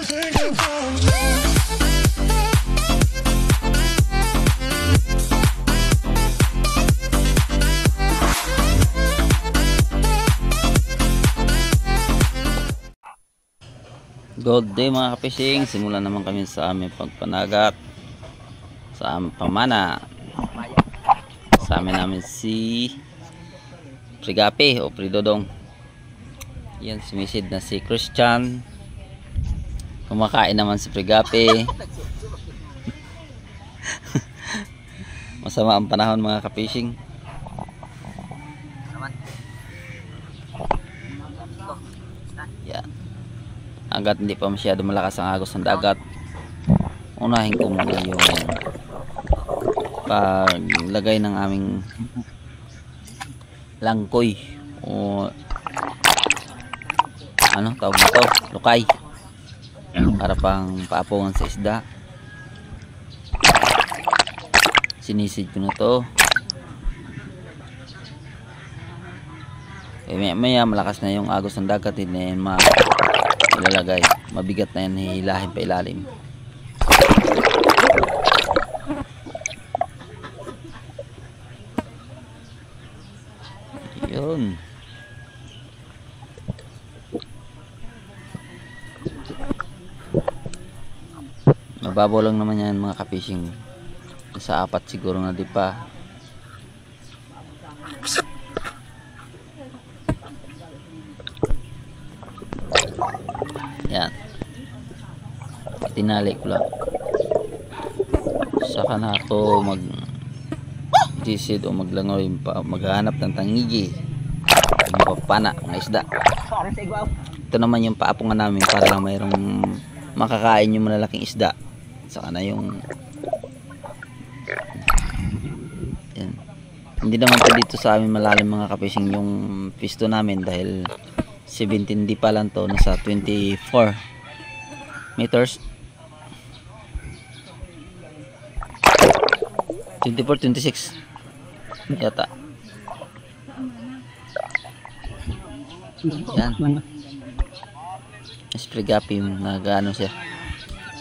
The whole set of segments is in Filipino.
Good day mga kapising, simulan naman kami sa aming pagpanagat sa aming pamana. Sa amin namin si Prigapi o Pridodong. Yan, sumisid na si Christian. Kumakain naman si Prigapi. Masama ang panahon mga kapising. Yan, hanggat hindi pa masyado malakas ang agos ng dagat, unahin ko muna yung paglagay ng aming langkoy o ano tawag nito, lukay, para pang paapungan sa isda. Sinisid ko na to. Maya malakas na yung agos ng dagat, hindi na yan ilalagay, mabigat na yan, hihilahin pa ilalim. Yun, mababaw lang naman yan mga kapishing, sa apat siguro na di pa. Yan, tinali ko lang, saka na ako mag-disid o maglangoy, maghanap ng tangigi, magpapana ng isda. Ito naman yung paapungan namin para lang mayroong makakain yung malalaking isda. Saka na yung yan. Hindi naman pa dito sa amin malalim mga kapising yung pisto namin, dahil 17 di pa lang to, nasa 24 meters, 24-26 yata. Yan, Prigapi, nag-ano siya,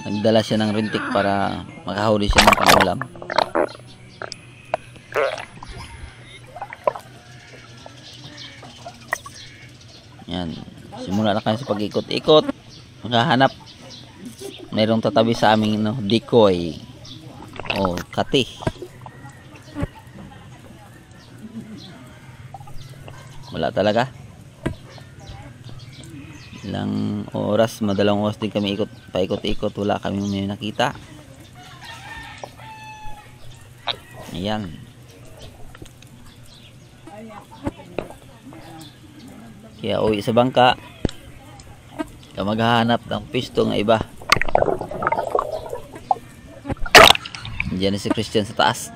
nagdala siya ng rintik para makahuli siya ng pangulam. Yan, simula na kami sa pag-ikot-ikot, maghahanap. Mayroong tatabi sa aming decoy o kati. Wala talaga. Ilang oras, madalang oras din kami paikot-ikot, wala kami may nakita. Ayan, kaya uwi sa bangka, kaya maghahanap ng pisto ng iba. Diyan na si Christian sa taas.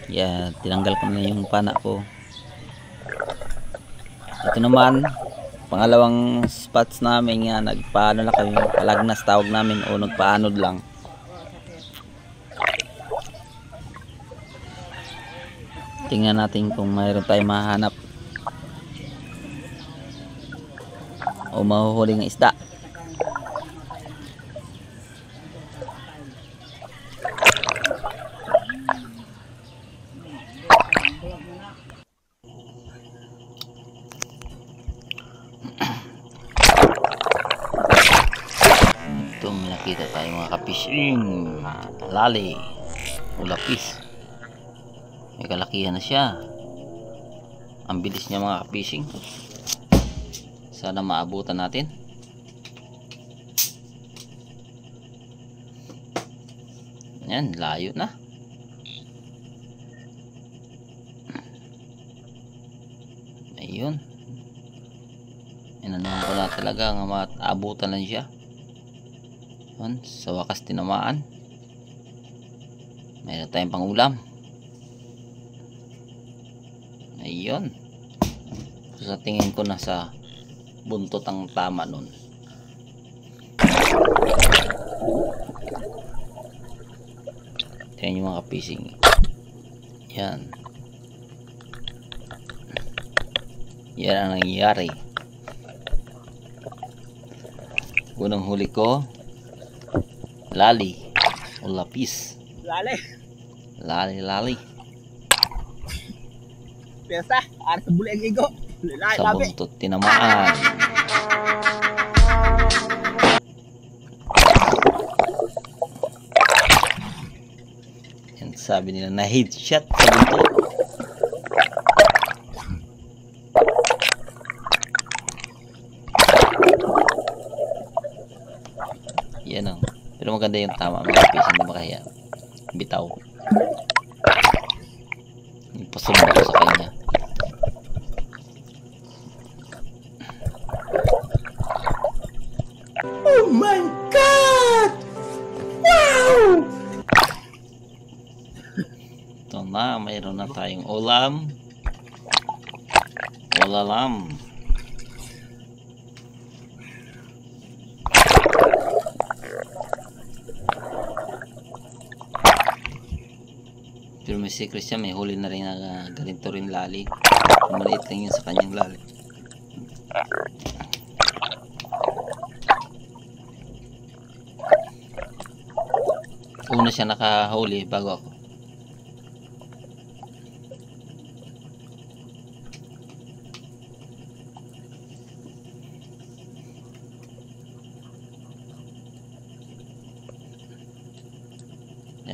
Yeah, tinanggal ko na yung pana ko. Ito naman, pangalawang spots namin nga, nagpaano lang kami, palagnas tawag namin, o nagpaanod lang. Tingnan natin kung mayroon tayong mahanap o mahuhuli ng isda. Ito, may nakita tayo mga kapishing, lali o lapis. May kalakihan na siya. Ang bilis niya mga kapishing. Sana maabutan natin. Yan, layo na. Ayun, inanahan ko na talaga nga maabutan lang siya. Yan, sa wakas tinamaan. Mayroon tayong pangulam. Ayun, so, sa tingin ko nasa buntot ang tama nun. Tingnan yung mga fishing. Yan. Yan ang nangyayari. Unang huli ko, lali o lapis. Lali. Biasa, ada sebuli ang igo. Sa buntot tinamaan. Yan, sabi nila na headshot sa buntot. Yan o. Pero maganda yung tama mga fish, hindi makaya. Bitaw. Pasumba ko sa kanya. Oh my God! Wow! Ito na, mayroon na tayong ulam. Ulalam. Pero may secret siya, may huli na rin na ganito rin lali. Maliit lang yun sa kanyang lali. Una siya nakahuli bago ako.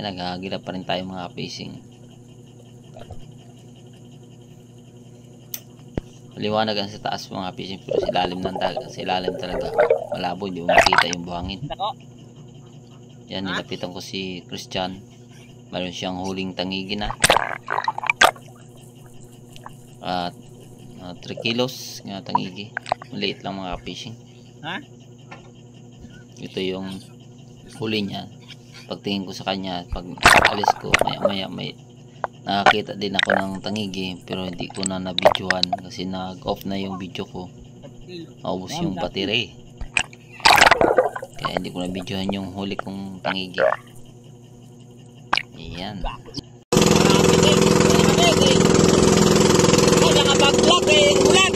Nagagila pa rin tayo mga fishing. Maliwanag ang sa taas mga fishing, pero sa ilalim talaga malabo, hindi mo makita yung buhangin. Yan, nilapitan ko si Christian. Mayroon siyang huling tangigi na at 3 kilos nga tangigi. Maliit lang mga fishing. Ito yung huli niya. Pagtingin ko sa kanya, pag alis ko, maya may nakakita din ako ng tangigi, pero hindi ko na nabidyohan kasi nag-off na yung video ko. Maubos yung battery. Kaya hindi ko nabidyohan yung huli kong tangigi. Ayan. Nakabagblak eh, ulan.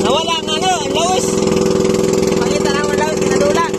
Nawala ang ang lawis. Pakita na ang lawis, pinadula.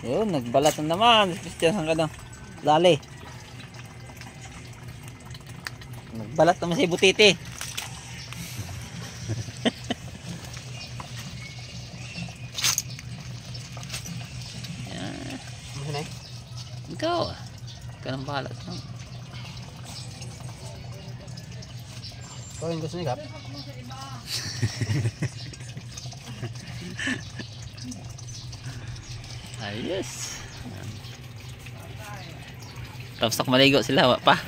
Yun, nagbalat na naman. Christian hanggang dali. Nagbalat naman si Butiti. Yan. Ikaw. Ikaw nang bahala. Ikaw yung gusto niya, Kap? Ayos. Tapos ako maligo sila, wa pa.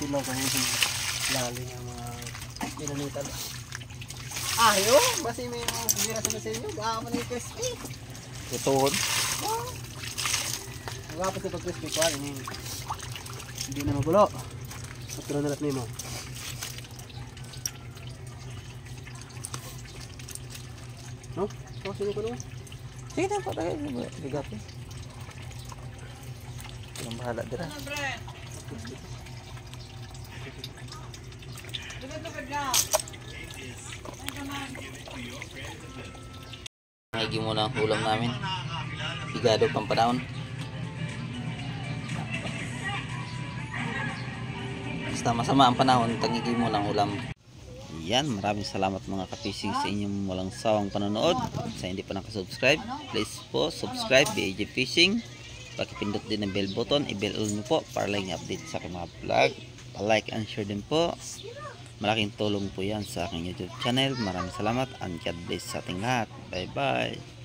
Sila ko yung lalim ng mga pinanitan. Ah, yun. Basi may bira sa inyo. Baka man yung crispy. Tutuhon. Magkapit ito crispy ko. Hindi na magulo. Patro na lahat mo. No? Ito sino ko naman? Sige na, patay. Bigapi. Walang bahala dira. Higi muna ang ulam namin. Bigado pang panahon. Basta masama ang panahon, tangigi mo ng ulam. Yan, maraming salamat mga kapising sa inyong walang sawang panonood. Sa hindi pa nakasubscribe, please po subscribe BAJ Fishing. Pakipindot din ng bell button, i-bell all nyo po para lang update sa aking mga vlog. Pa-like and share din po. Malaking tulong po yan sa aking YouTube channel. Maraming salamat and God bless sa ating lahat. Bye bye.